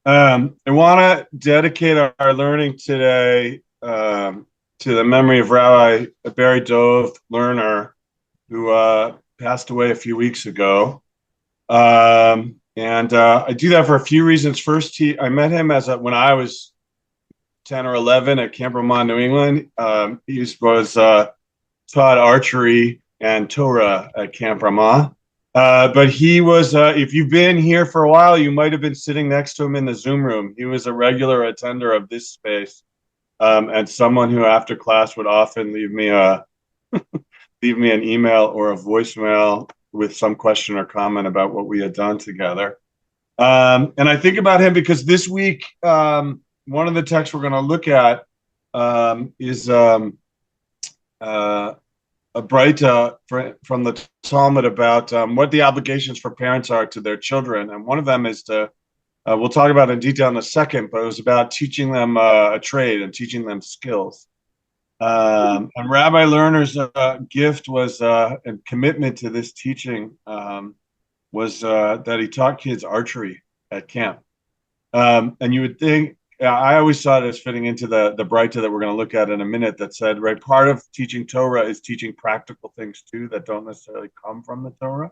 I want to dedicate our learning today to the memory of Rabbi Barry Dove Lerner, who passed away a few weeks ago. And I do that for a few reasons. First, I met him when I was 10 or 11 at Camp Ramah, New England. He was taught archery and Torah at Camp Ramah. But he was, if you've been here for a while, you might have been sitting next to him in the Zoom room. He was a regular attender of this space, and someone who after class would often leave me an email or a voicemail with some question or comment about what we had done together. And I think about him because this week, one of the texts we're going to look at is a Breita from the Talmud about what the obligations for parents are to their children. And one of them is we'll talk about in detail in a second, but it was about teaching them a trade and teaching them skills. And Rabbi Lerner's gift was and commitment to this teaching was that he taught kids archery at camp. And you would think, I always saw it as fitting into the Breita that we're going to look at in a minute that said, right, part of teaching Torah is teaching practical things too that don't necessarily come from the Torah.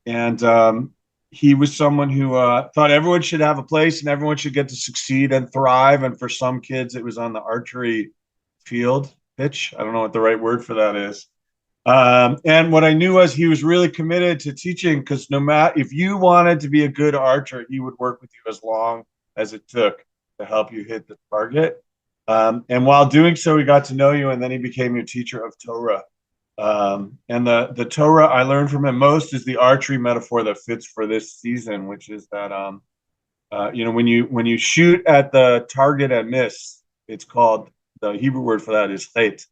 And he was someone who thought everyone should have a place and everyone should get to succeed and thrive. And for some kids, it was on the archery field pitch. I don't know what the right word for that is. And what I knew was he was really committed to teaching because no matter if you wanted to be a good archer, he would work with you as long as it took to help you hit the target. And while doing so, he got to know you, and then he became your teacher of Torah. And the Torah I learned from him most is the archery metaphor that fits for this season, which is that when you shoot at the target and miss, it's called, the Hebrew word for that is chet,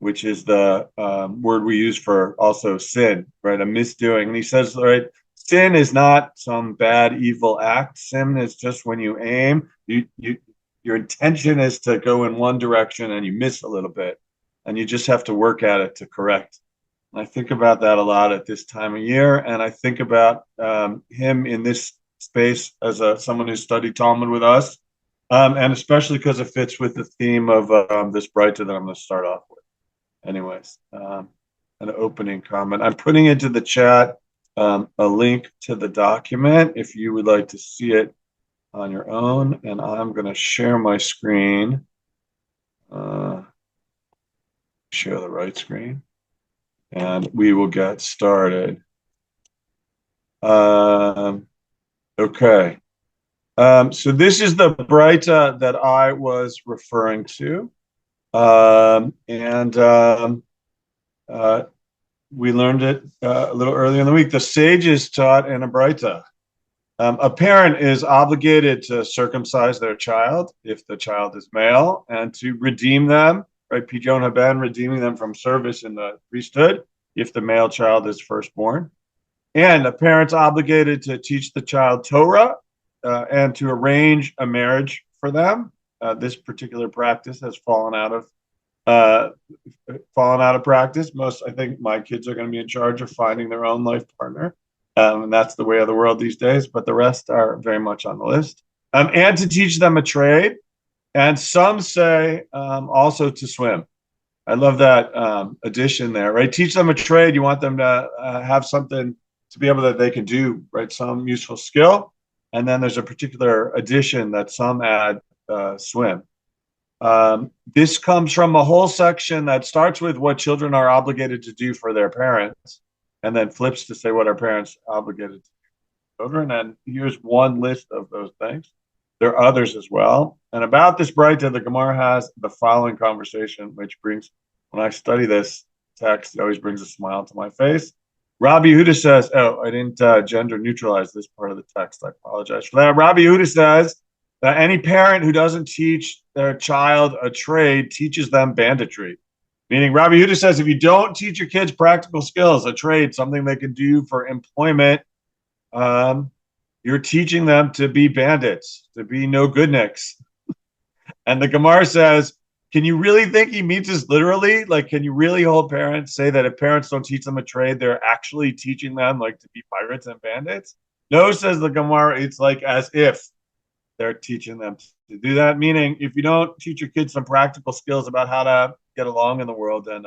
which is the word we use for also sin, right? A misdoing. And he says, right, sin is not some bad, evil act. Sin is just when you aim, your intention is to go in one direction and you miss a little bit, and you just have to work at it to correct. And I think about that a lot at this time of year, and I think about him in this space as someone who studied Talmud with us, and especially because it fits with the theme of this Breita that I'm going to start off with. Anyways, an opening comment. I'm putting into the chat a link to the document if you would like to see it on your own, and I'm going to share my screen. Share the right screen, and we will get started. Okay. So this is the Breita that I was referring to. We learned it a little earlier in the week. The sages taught in a Breita. A parent is obligated to circumcise their child if the child is male and to redeem them, right? Pidyon haben, redeeming them from service in the priesthood if the male child is firstborn. And a parent's obligated to teach the child Torah and to arrange a marriage for them. This particular practice has fallen out of practice. I think my kids are going to be in charge of finding their own life partner. And that's the way of the world these days, but the rest are very much on the list. And to teach them a trade. And some say also to swim. I love that addition there, right? Teach them a trade. You want them to have something to be able that they can do, right? Some useful skill. And then there's a particular addition that some add swim. This comes from a whole section that starts with what children are obligated to do for their parents, and then flips to say what our parents are obligated to do for children. And here's one list of those things. There are others as well. And about this Breita, the Gemara has the following conversation, which brings, when I study this text, it always brings a smile to my face. Rabbi Yehuda says, I didn't gender neutralize this part of the text. I apologize for that. Rabbi Yehuda says that any parent who doesn't teach their child a trade teaches them banditry. Meaning, Rabbi Yehuda says if you don't teach your kids practical skills, a trade, something they can do for employment, you're teaching them to be bandits, to be no goodniks. And the Gemara says, can you really think he means this literally? Like, can you really hold parents, say that if parents don't teach them a trade, they're actually teaching them like to be pirates and bandits? No, says the Gemara, it's like as if they're teaching them to do that. Meaning, if you don't teach your kids some practical skills about how to get along in the world and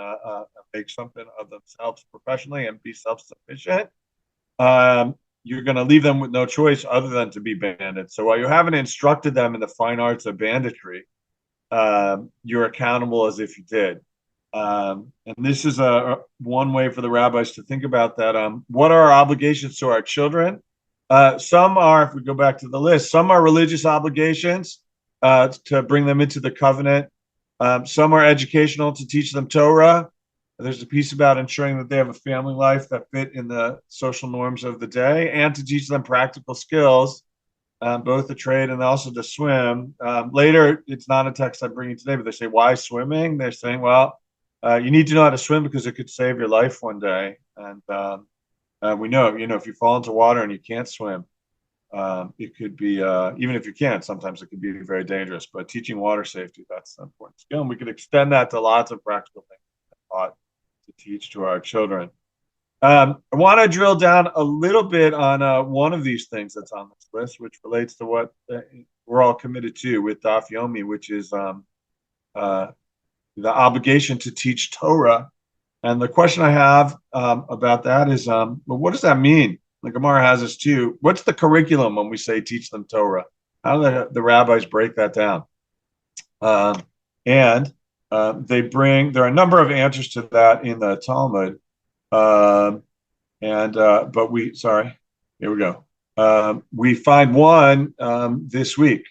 make something of themselves professionally and be self-sufficient, you're going to leave them with no choice other than to be bandits. So while you haven't instructed them in the fine arts of banditry, you're accountable as if you did. And this is a one way for the rabbis to think about that. What are our obligations to our children? Some are, if we go back to the list, some are religious obligations to bring them into the covenant. Some are educational to teach them Torah. There's a piece about ensuring that they have a family life that fit in the social norms of the day and to teach them practical skills, both the trade and also to swim. Later, it's not a text I'm bringing today, but they say, why swimming? They're saying, well, you need to know how to swim because it could save your life one day. And we know, if you fall into water and you can't swim, it could be, even if you can't, sometimes it can be very dangerous. But teaching water safety, that's an important skill. And we could extend that to lots of practical things taught to teach to our children. I want to drill down a little bit on one of these things that's on this list, which relates to what we're all committed to with Daf Yomi, which is the obligation to teach Torah. And the question I have about that is, well, what does that mean? The Gemara has us too. What's the curriculum when we say teach them Torah? How do the rabbis break that down? And there are a number of answers to that in the Talmud. Here we go. We find one this week,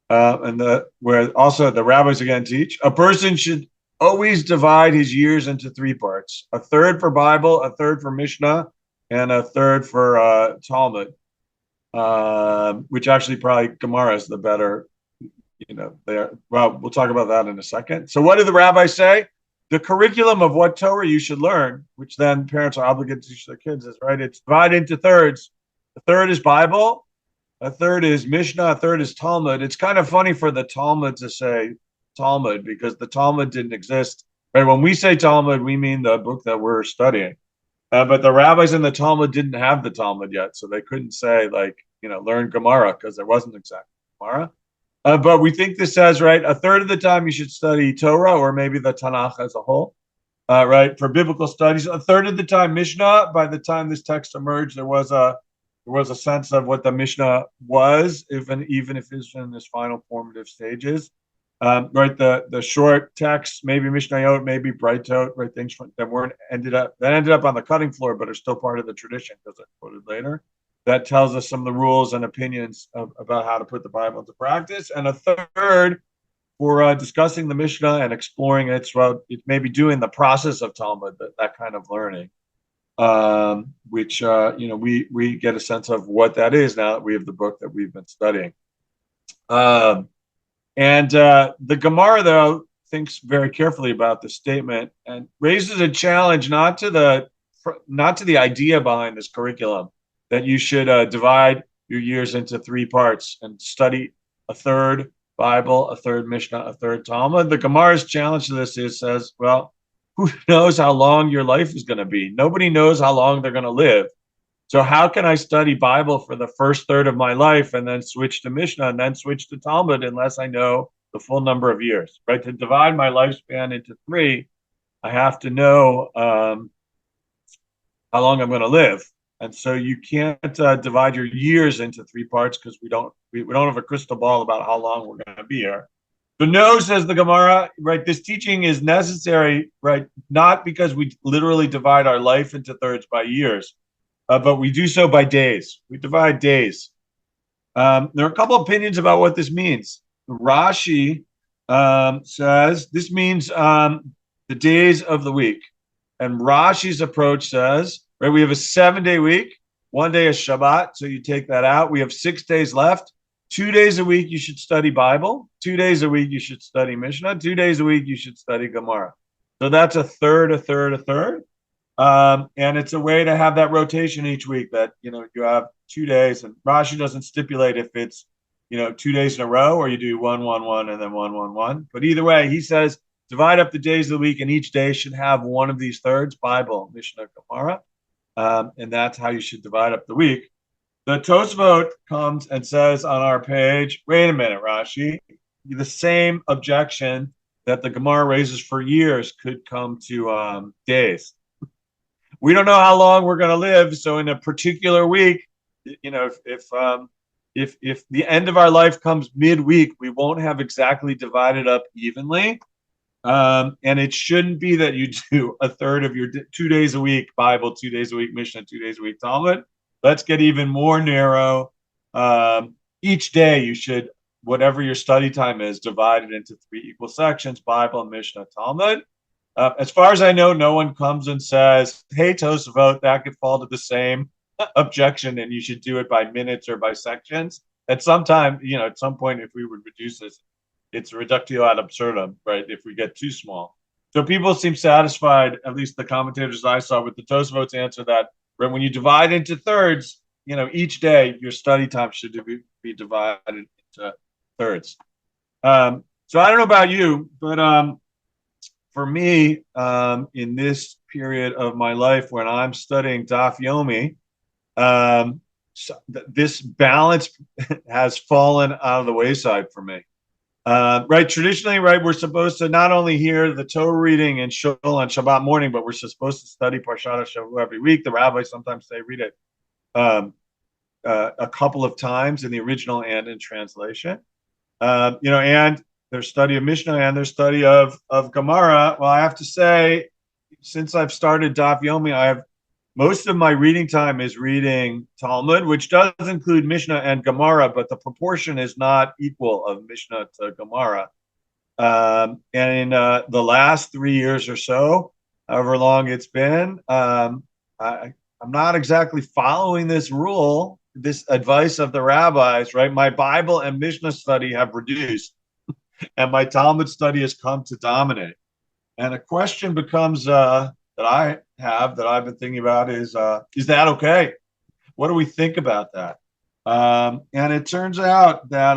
where also the rabbis again teach a person should always divide his years into three parts: a third for Bible, a third for Mishnah, and a third for Talmud. Which actually probably Gemara is the better, there. Well, we'll talk about that in a second. So, what do the rabbis say? The curriculum of what Torah you should learn, which then parents are obligated to teach their kids, is right. It's divided into thirds. A third is Bible, a third is Mishnah, a third is Talmud. It's kind of funny for the Talmud to say Talmud because the Talmud didn't exist. Right? When we say Talmud, we mean the book that we're studying. But the rabbis in the Talmud didn't have the Talmud yet, so they couldn't say learn Gemara because there wasn't exactly Gemara. But we think this says, right, a third of the time you should study Torah or maybe the Tanakh as a whole, right, for biblical studies. A third of the time Mishnah. By the time this text emerged, there was a sense of what the Mishnah was, even if it's in its final formative stages. Right, the short text, maybe Mishnayot, maybe Brightot, right, things that ended up on the cutting floor, but are still part of the tradition because I quoted later. That tells us some of the rules and opinions about how to put the Bible into practice. And a third for discussing the Mishnah and exploring it. So it may be doing the process of Talmud, that kind of learning, which we get a sense of what that is now that we have the book that we've been studying. And the Gemara, though, thinks very carefully about the statement and raises a challenge not to the idea behind this curriculum, that you should divide your years into three parts and study a third Bible, a third Mishnah, a third Talmud. The Gemara's challenge to this says, well, who knows how long your life is going to be? Nobody knows how long they're going to live. So how can I study Bible for the first third of my life and then switch to Mishnah and then switch to Talmud unless I know the full number of years, right? To divide my lifespan into three, I have to know how long I'm going to live. And so you can't divide your years into three parts because we don't have a crystal ball about how long we're going to be here. So no, says the Gemara, right? This teaching is necessary, right? Not because we literally divide our life into thirds by years, but we do so by days. We divide days. There are a couple opinions about what this means. Rashi says this means the days of the week. And Rashi's approach says, right, we have a 7-day week. One day is Shabbat, so you take that out. We have 6 days left. 2 days a week you should study Bible. 2 days a week you should study Mishnah. 2 days a week you should study Gemara. So that's a third, a third, a third. And it's a way to have that rotation each week that, you have 2 days. And Rashi doesn't stipulate if it's, 2 days in a row or you do 1, 1, 1, and then 1, 1, 1. But either way, he says, divide up the days of the week and each day should have one of these thirds, Bible, Mishnah, Gemara. And that's how you should divide up the week. The Tosfot comes and says on our page, wait a minute, Rashi, the same objection that the Gemara raises for years could come to days. We don't know how long we're going to live, so in a particular week, if the end of our life comes midweek, we won't have exactly divided up evenly. And it shouldn't be that you do a third of your 2 days a week Bible, 2 days a week Mishnah, 2 days a week Talmud. Let's get even more narrow. Each day you should, whatever your study time is, divide it into 3 equal sections: Bible, Mishnah, Talmud. As far as I know, no one comes and says, "Hey, Tosafot, that could fall to the same objection, and you should do it by minutes or by sections." At some time, at some point, if we would reduce this, it's reductio ad absurdum, right? If we get too small. So people seem satisfied, at least the commentators I saw, with the Tosafot's answer that when you divide into thirds, each day your study time should be divided into thirds. So I don't know about you, but for me, in this period of my life when I'm studying Daf Yomi, this balance has fallen out of the wayside for me. Right, traditionally, right, we're supposed to not only hear the Torah reading and shul on Shabbat morning, but we're supposed to study Parshat Shavua every week. The rabbis sometimes say read it a couple of times in the original and in translation. And their study of Mishnah and their study of Gemara. Well, I have to say, since I've started Daf Yomi, most of my reading time is reading Talmud, which does include Mishnah and Gemara, but the proportion is not equal of Mishnah to Gemara. And in the last 3 years or so, however long it's been, I'm not exactly following this rule, this advice of the rabbis, right? My Bible and Mishnah study have reduced, and my Talmud study has come to dominate. And a question becomes that I've been thinking about is that okay? What do we think about that? And it turns out that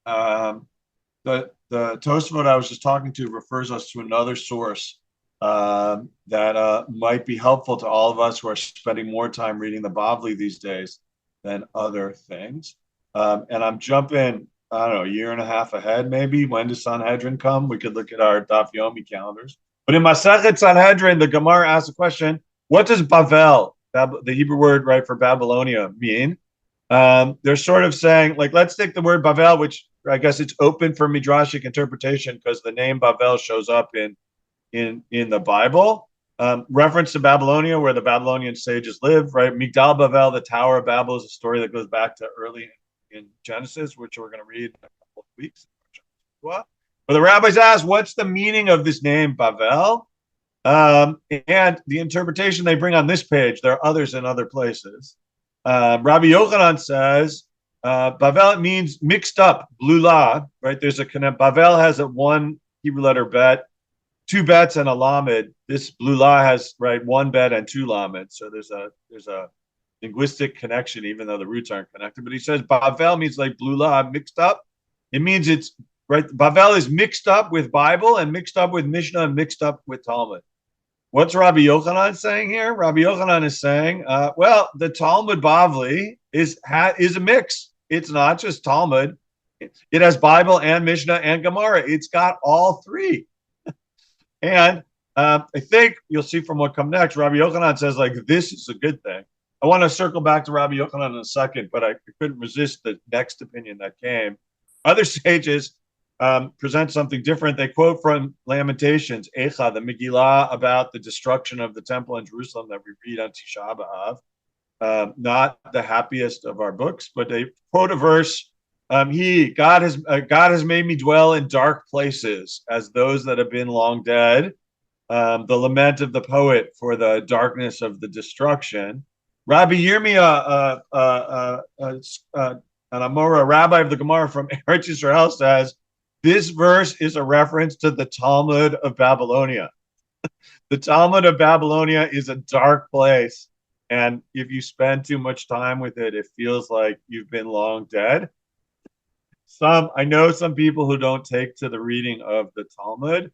the Tosafot I was just talking to refers us to another source that might be helpful to all of us who are spending more time reading the Bavli these days than other things. And I'm jumping, I don't know, a year and a half ahead, maybe. When does Sanhedrin come? We could look at our Daf Yomi calendars. But in Masechet Sanhedrin, the Gemara asks a question: what does Bavel, the Hebrew word, right, for Babylonia, mean? They're sort of saying, like, let's take the word Bavel, which I guess it's open for midrashic interpretation because the name Bavel shows up in the Bible. Reference to Babylonia, where the Babylonian sages live, right? Migdal Bavel, the Tower of Babel, is a story that goes back to early in Genesis, which we're going to read in a couple of weeks. But the rabbis ask, what's the meaning of this name, Bavel? And the interpretation they bring on this page, there are others in other places. Rabbi Yochanan says, Bavel means mixed up, blula, right? There's Bavel has a one Hebrew letter bet, 2 bets and a lamed. This blula has, right, 1 bet and 2 lamed. So there's a linguistic connection, even though the roots aren't connected. But he says Bavel means like blula, mixed up. It means it's, right, Bavel is mixed up with Bible and mixed up with Mishnah and mixed up with Talmud. What's Rabbi Yochanan saying here? Rabbi Yochanan is saying, well, the Talmud Bavli is a mix. It's not just Talmud. It has Bible and Mishnah and Gemara. It's got all 3. And I think you'll see from what comes next, Rabbi Yochanan says, like, this is a good thing. I want to circle back to Rabbi Yochanan in a second, but I couldn't resist the next opinion that came. Other sages present something different. They quote from Lamentations, Echa, the Megillah, about the destruction of the temple in Jerusalem that we read on Tisha B'Av. Not the happiest of our books, but they quote a verse. God has made me dwell in dark places as those that have been long dead. The lament of the poet for the darkness of the destruction. Rabbi Yirmiyah, an Amora, rabbi of the Gemara from Eretz Yisrael, says this verse is a reference to the Talmud of Babylonia. The Talmud of Babylonia is a dark place, and if you spend too much time with it, it feels like you've been long dead. I know some people who don't take to the reading of the Talmud.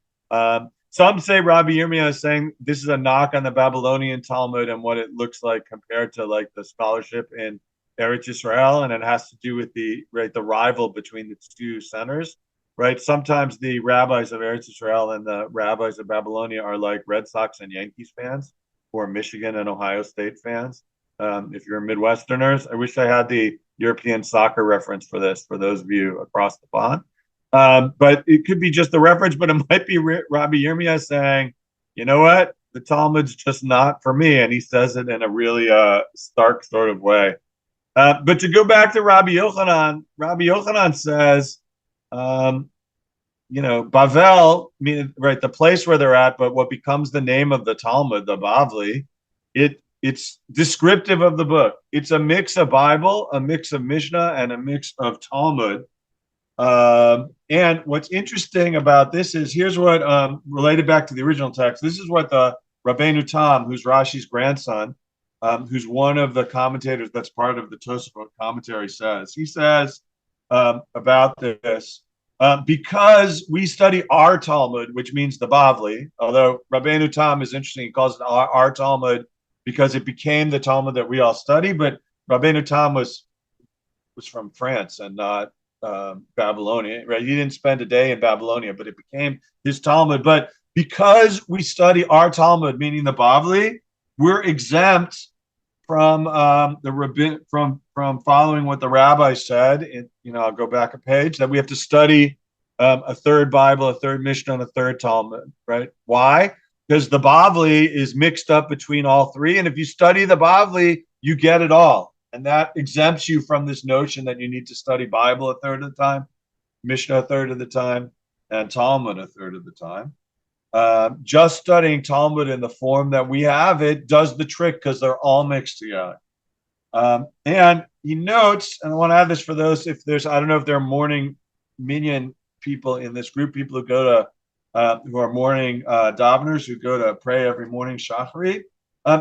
some say Rabbi Yirmiyah is saying this is a knock on the Babylonian Talmud and what it looks like compared to like the scholarship in Eretz Israel, and it has to do with the rival between the two centers, right? Sometimes the rabbis of Eretz Israel and the rabbis of Babylonia are like Red Sox and Yankees fans, or Michigan and Ohio State fans. If you're Midwesterners, I wish I had the European soccer reference for this for those of you across the pond. But it could be just the reference, but it might be Rabbi Yirmiyah saying, you know what, the Talmud's just not for me, and he says it in a really stark sort of way. But to go back to Rabbi Yochanan says, um, Bavel, I mean, right, the place where they're at, but what becomes the name of the Talmud, the Bavli, it's descriptive of the book. It's a mix of Bible, a mix of Mishnah, and a mix of Talmud. And what's interesting about this is here's what related back to the original text. This is what the Rabbeinu Tam, who's Rashi's grandson, who's one of the commentators that's part of the Tosafot commentary, says. He says about this. Because we study our Talmud, which means the Bavli, although Rabbeinu Tam is interesting, he calls it our Talmud because it became the Talmud that we all study. But Rabbeinu Tam was from France and not Babylonia, right? He didn't spend a day in Babylonia, but it became his Talmud. But because we study our Talmud, meaning the Bavli, we're exempt from the rabbin from following what the rabbi said. I'll go back a page that we have to study a third Bible, a third Mishnah, and a third Talmud. Right? Why? Because the Bavli is mixed up between all three, and if you study the Bavli, you get it all, and that exempts you from this notion that you need to study Bible a third of the time, Mishnah a third of the time, and Talmud a third of the time. Just studying Talmud in the form that we have it does the trick because they're all mixed together. And he notes, and I want to add this for those, I don't know if there are morning minyan people in this group, people who go to, who are morning daveners, who go to pray every morning shacharit.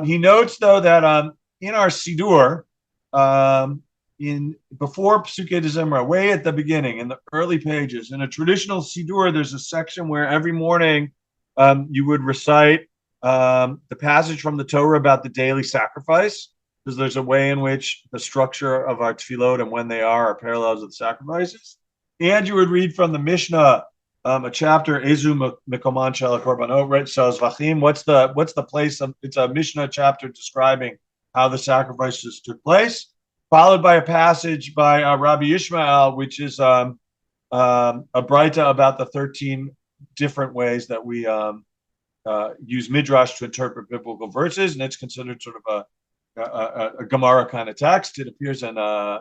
He notes, though, that in our Siddur, before Psukei de Zimra, way at the beginning, in the early pages, in a traditional Siddur, there's a section where every morning you would recite the passage from the Torah about the daily sacrifice, because there's a way in which the structure of our tefillot and when they are parallels of the sacrifices. And you would read from the Mishnah a chapter, Ezu Mikoman Shel Korbanot, right? So Zvachim, what's the place? It's a Mishnah chapter describing how the sacrifices took place, followed by a passage by Rabbi Yishmael, which is a Braita about the 13 different ways that we use midrash to interpret biblical verses, and it's considered sort of a Gemara kind of text. It appears in a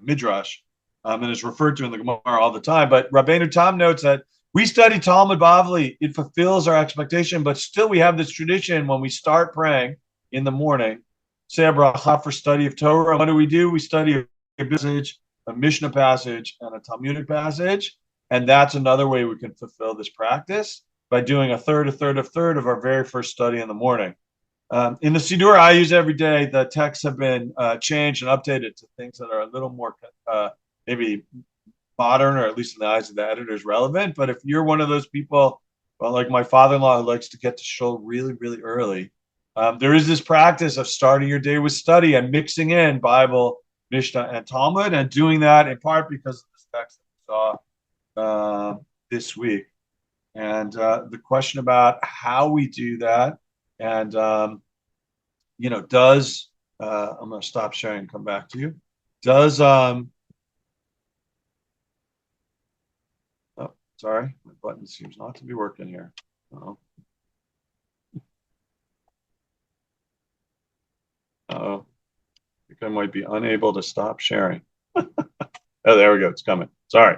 midrash and is referred to in the Gemara all the time. But Rabbeinu Tam notes that we study Talmud Bavli; it fulfills our expectation, but still we have this tradition when we start praying in the morning, say a bracha for study of Torah. What do? We study a passage, a Mishnah passage, and a Talmudic passage. And that's another way we can fulfill this practice by doing a third of our very first study in the morning. In the Siddur I use every day, the texts have been changed and updated to things that are a little more maybe modern, or at least in the eyes of the editors, relevant. But if you're one of those people, well, like my father-in-law, who likes to get to shul really, really early, there is this practice of starting your day with study and mixing in Bible, Mishnah, and Talmud, and doing that in part because of this text that we saw this week. And the question about how we do that, and does I'm going to stop sharing and come back to you. Does sorry, my button seems not to be working here. I think I might be unable to stop sharing. Oh, there we go. It's coming. Sorry.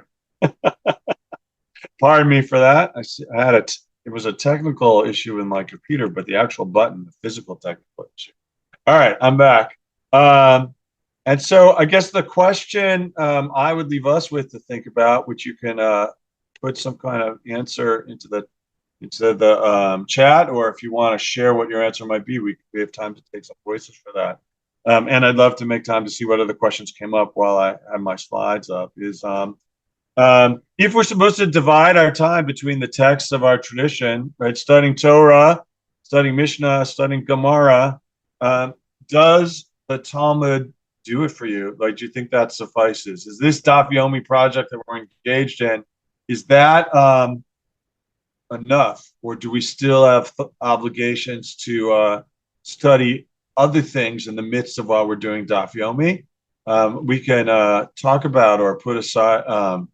Pardon me for that. I had it was a technical issue in my computer, but the actual button, the physical technical issue. All right, I'm back. And so I guess the question I would leave us with to think about, which you can put some kind of answer into the chat, or if you want to share what your answer might be, we have time to take some voices for that. And I'd love to make time to see what other questions came up while I have my slides up. If we're supposed to divide our time between the texts of our tradition, right, studying Torah, studying Mishnah, studying Gemara, um, does the Talmud do it for you? Like, do you think that suffices? Is this Daf Yomi project that we're engaged in, is that enough, or do we still have obligations to study other things in the midst of while we're doing Daf Yomi? We can talk about or put aside.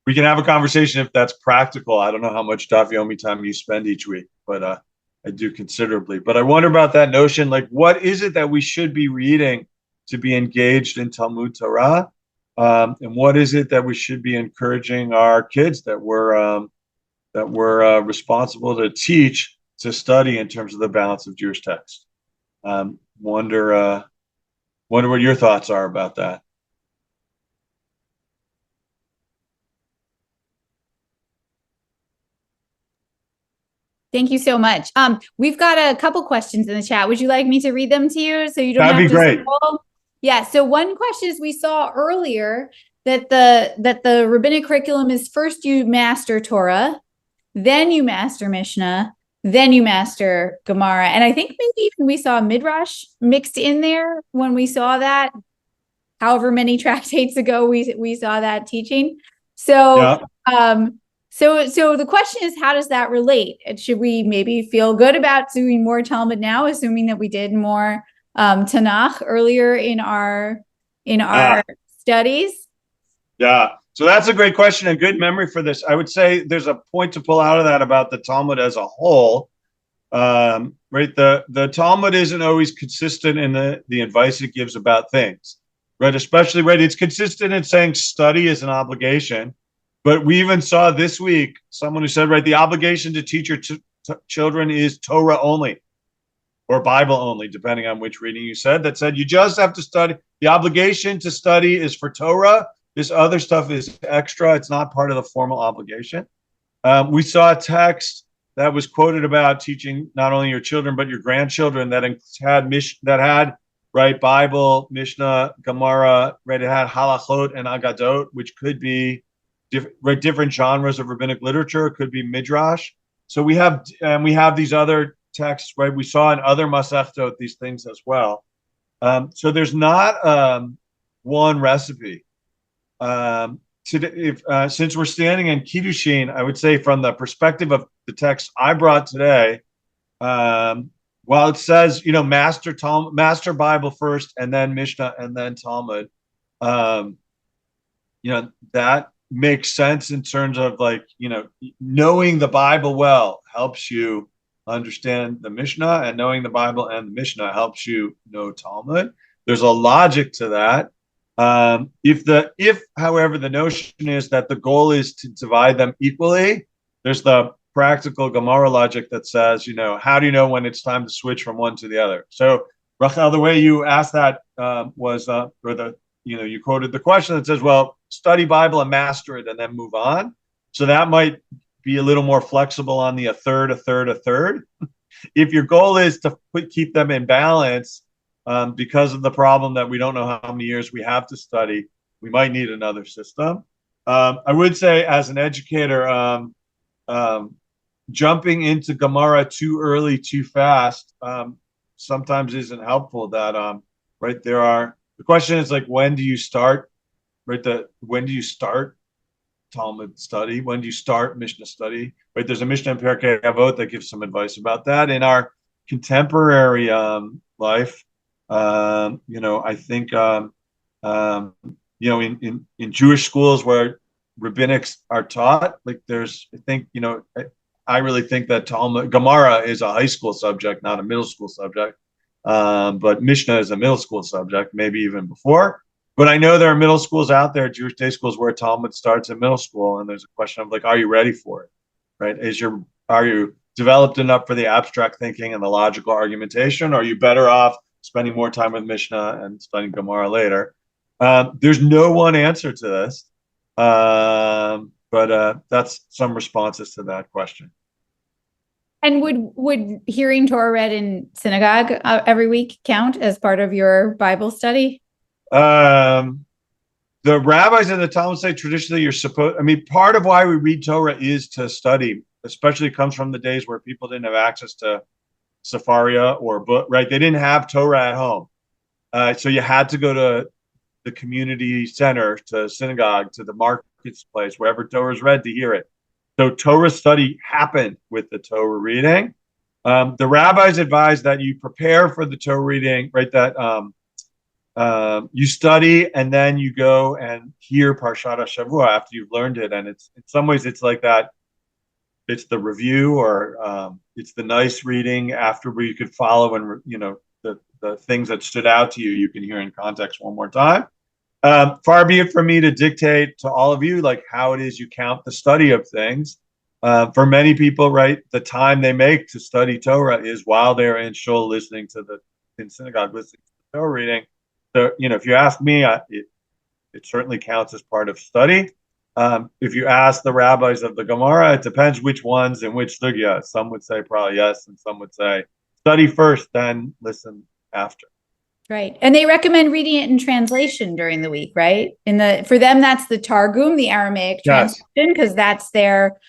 We can have a conversation if that's practical. I don't know how much Daf Yomi time you spend each week, but I do considerably. But I wonder about that notion. Like, what is it that we should be reading to be engaged in Talmud Torah? And what is it that we should be encouraging our kids that we're responsible to teach to study in terms of the balance of Jewish text? Wonder what your thoughts are about that. Thank you so much. We've got a couple questions in the chat. Would you like me to read them to you so you don't That'd have be to great. scroll? Yeah. So one question is we saw earlier that the rabbinic curriculum is first you master Torah, then you master Mishnah, then you master Gemara. And I think maybe even we saw Midrash mixed in there when we saw that. However many tractates ago we saw that teaching. So Yeah. so the question is, how does that relate? And should we maybe feel good about doing more Talmud now, assuming that we did more Tanakh earlier in our Ah, studies? yeah. So that's a great question and good memory for this. I would say there's a point to pull out of that about the Talmud as a whole. Right. The Talmud isn't always consistent in the advice it gives about things. Right. Especially, right. It's consistent in saying study is an obligation. But we even saw this week someone who said, right, the obligation to teach your children is Torah only or Bible only, depending on which reading you said, that said you just have to study. The obligation to study is for Torah. This other stuff is extra. It's not part of the formal obligation. We saw a text that was quoted about teaching not only your children but your grandchildren that had right Bible, Mishnah, Gemara, right. It had halachot and agadot, which could be different genres of rabbinic literature. It could be midrash. So we have these other texts, right? We saw in other masechtot these things as well. So there's not one recipe. Since we're standing in Kiddushin, I would say from the perspective of the text I brought today, while it says, master Bible first and then Mishnah and then Talmud, that makes sense in terms of knowing the Bible well helps you understand the Mishnah, and knowing the Bible and the Mishnah helps you know Talmud. There's a logic to that. However, the notion is that the goal is to divide them equally, there's the practical Gemara logic that says, how do you know when it's time to switch from one to the other? So, Rachel, the way you asked that you quoted the question that says, well, study Bible and master it and then move on. So that might be a little more flexible on the a third. If your goal is to keep them in balance, because of the problem that we don't know how many years we have to study, we might need another system. I would say, as an educator, jumping into Gemara too early, too fast, sometimes isn't helpful. The question is, when do you start? Right, when do you start Talmud study? When do you start Mishnah study? Right, there's a Mishnah in Pirkei Avot that gives some advice about that. In our contemporary life, I think in Jewish schools where rabbinics are taught, I really think that Talmud Gemara is a high school subject, not a middle school subject. But Mishnah is a middle school subject, maybe even before. But I know there are middle schools out there, Jewish day schools, where Talmud starts in middle school, and there's a question of are you ready for it? Right? Are you developed enough for the abstract thinking and the logical argumentation? Or are you better off spending more time with Mishnah and studying Gemara later? There's no one answer to this, but that's some responses to that question. And would hearing Torah read in synagogue every week count as part of your Bible study? There's the rabbis in the Talmud say traditionally you're supposed, I mean, part of why we read Torah is to study, especially comes from the days where people didn't have access to Sefaria or book, right? They didn't have Torah at home. So you had to go to the community center, to synagogue, to the marketplace, wherever Torah is read to hear it. So Torah study happened with the Torah reading. The rabbis advise that you prepare for the Torah reading, right? That you study and then you go and hear Parshat HaShavua after you've learned it. And it's in some ways it's like that. It's the review or it's the nice reading after where you could follow and the things that stood out to you, you can hear in context one more time. Far be it from me to dictate to all of you like how it is you count the study of things. For many people, right, the time they make to study Torah is while they're in shul listening to in synagogue listening to the Torah reading. So, if you ask me, it certainly counts as part of study. If you ask the rabbis of the Gemara, it depends which ones and which sugya. Some would say probably yes, and some would say study first, then listen after. Right. And they recommend reading it in translation during the week, right? For them, that's the Targum, the Aramaic translation, because that's their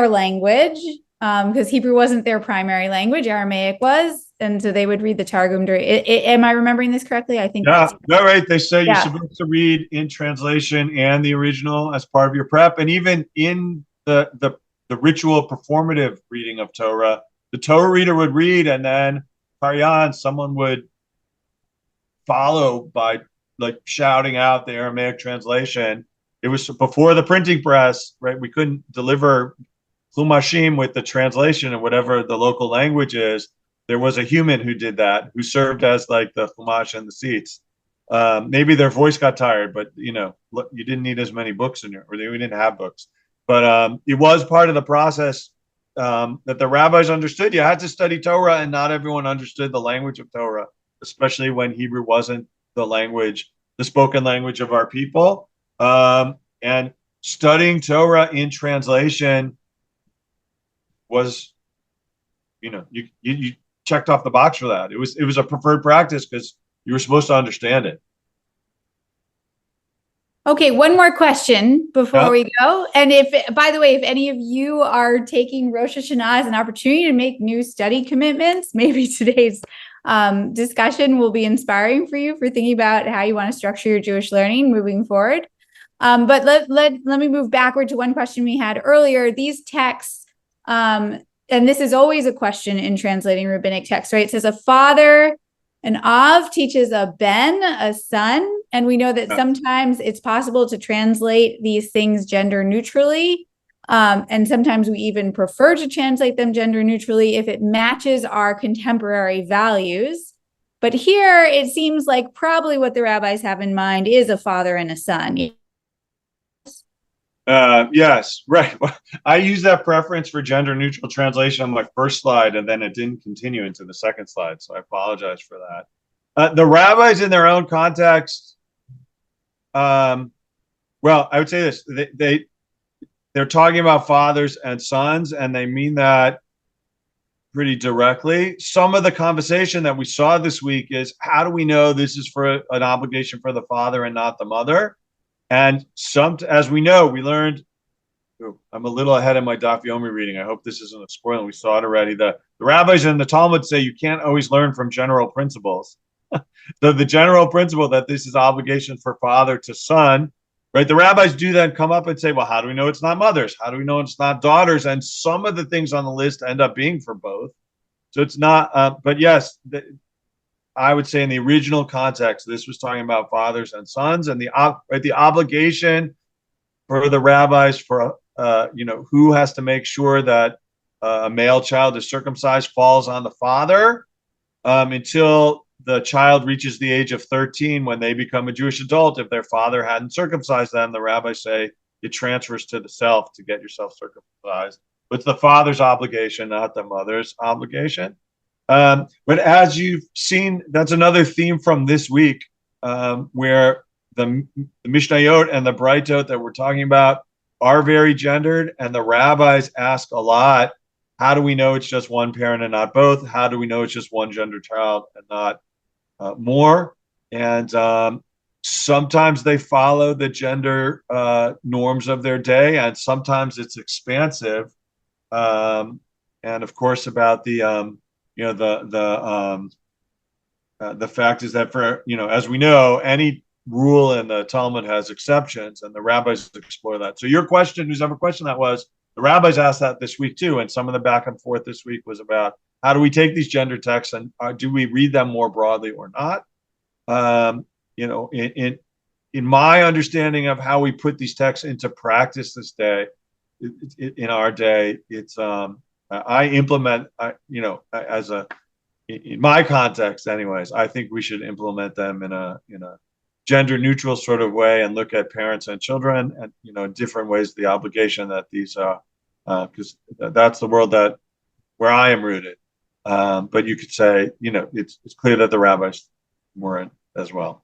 language. Because Hebrew wasn't their primary language, Aramaic was. And so they would read the Targum during am I remembering this correctly? I think that's right. They say you're supposed to read in translation and the original as part of your prep. And even in the ritual performative reading of Torah, the Torah reader would read and then Paryan, someone would follow by like shouting out the Aramaic translation. It was before the printing press, right? We couldn't deliver Chumashim with the translation and whatever the local language is. There was a human who did that, who served as like the Chumash and the seats. Maybe their voice got tired, but you didn't need as many books in there, or we didn't have books. But it was part of the process that the rabbis understood. You had to study Torah, and not everyone understood the language of Torah, especially when Hebrew wasn't the spoken language of our people. And studying Torah in translation was, you checked off the box for that. It was a preferred practice because you were supposed to understand it. Okay, one more question before we go. And by the way, if any of you are taking Rosh Hashanah as an opportunity to make new study commitments, maybe today's discussion will be inspiring for you for thinking about how you want to structure your Jewish learning moving forward. But let me move backward to one question we had earlier. These texts, and this is always a question in translating rabbinic texts, right? It says a father, an Av teaches a Ben, a son. And we know that sometimes it's possible to translate these things gender neutrally. And sometimes we even prefer to translate them gender neutrally if it matches our contemporary values. But here it seems like probably what the rabbis have in mind is a father and a son. Yes, right. I used that preference for gender neutral translation on my first slide, and then it didn't continue into the second slide. So I apologize for that. The rabbis in their own context, well, I would say this, they're talking about fathers and sons, and they mean that pretty directly. Some of the conversation that we saw this week is, how do we know this is for an obligation for the father and not the mother? And as we know, we learned, I'm a little ahead of my Daf Yomi reading. I hope this isn't a spoiler. We saw it already. The rabbis in the Talmud say you can't always learn from general principles. So the general principle that this is obligation for father to son, right? The rabbis do then come up and say, well, how do we know it's not mothers? How do we know it's not daughters? And some of the things on the list end up being for both. So it's not, but yes, I would say in the original context, this was talking about fathers and sons, and the obligation for the rabbis for who has to make sure that a male child is circumcised falls on the father until the child reaches the age of 13 when they become a Jewish adult. If their father hadn't circumcised them, the rabbis say it transfers to the self to get yourself circumcised. But it's the father's obligation, not the mother's obligation. But as you've seen, that's another theme from this week, where the Mishnayot and the Braitot that we're talking about are very gendered, and the rabbis ask a lot, how do we know it's just one parent and not both? How do we know it's just one gender child and not more? And sometimes they follow the gender norms of their day, and sometimes it's expansive. And of course, about the fact is that for as we know, any rule in the Talmud has exceptions, and the rabbis explore that. So your question, who's ever questioned that, was the rabbis asked that this week too, and some of the back and forth this week was about how do we take these gender texts and do we read them more broadly or not? Um, you know, in my understanding of how we put these texts into practice this day, in our day, it's I implement, as a in my context, anyways. I think we should implement them in a gender neutral sort of way and look at parents and children and different ways the obligation that these because that's the world that where I am rooted. But you could say it's clear that the rabbis weren't as well.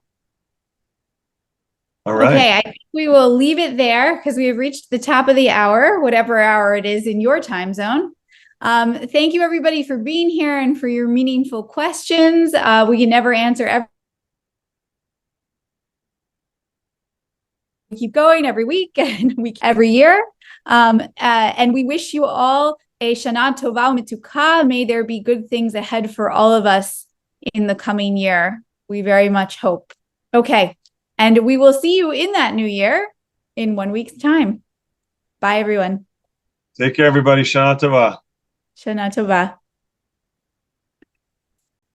All right. Okay, I think we will leave it there because we have reached the top of the hour, whatever hour it is in your time zone. Thank you, everybody, for being here and for your meaningful questions. We can never answer every. We keep going every week and every year. And we wish you all a Shana Tova U'Mituka. May there be good things ahead for all of us in the coming year. We very much hope. Okay. And we will see you in that new year in 1 week's time. Bye, everyone. Take care, everybody. Shana Tova. Shana Tova.